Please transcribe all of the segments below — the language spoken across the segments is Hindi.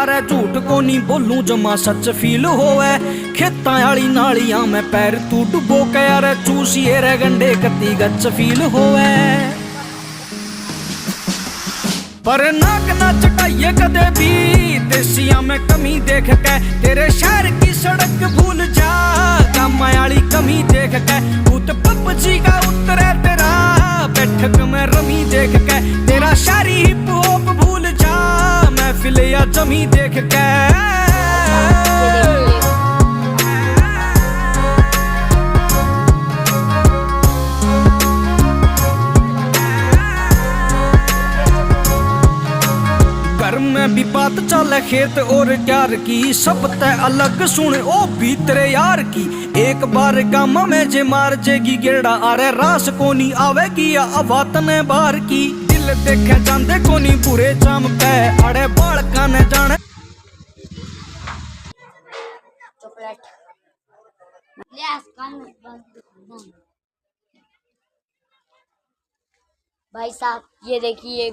यार झूठ को नहीं बोलूं जमा सच फील होवे। खेतां आली नालियां में पैर तू डुबो के यार चूसिए रे गंडे कती गच फील होवे। पर नाक ना चटाइए कदे भी देसिया में कमी देख के, तेरे शहर की सड़क भूल जा काम आली कमी देख के। भूत पबजी का उतरे तेरा बैठक में रमी देख के, तेरा शायरी हिप हॉप भूल जा महफिल या जमी देख के। घर में भी बात चले खेत और क्यार की, सब तय अलग सुन ओ भीतरे यार की। एक बार गामा में जे मार जेगी गेड़ा आरे रास कोनी आवेगी या अवातने बार की। दिल देखे जांदे कोनी बुरे चाम पे अड़े बाल काने जाने। भाई साहब ये देखिए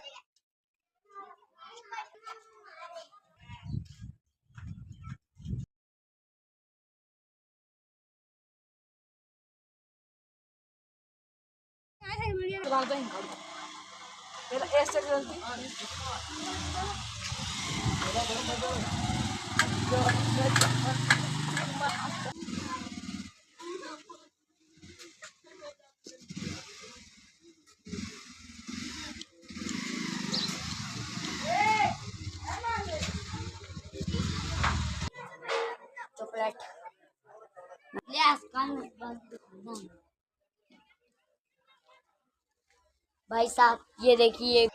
चॉकलेट। भाई साहब ये देखिए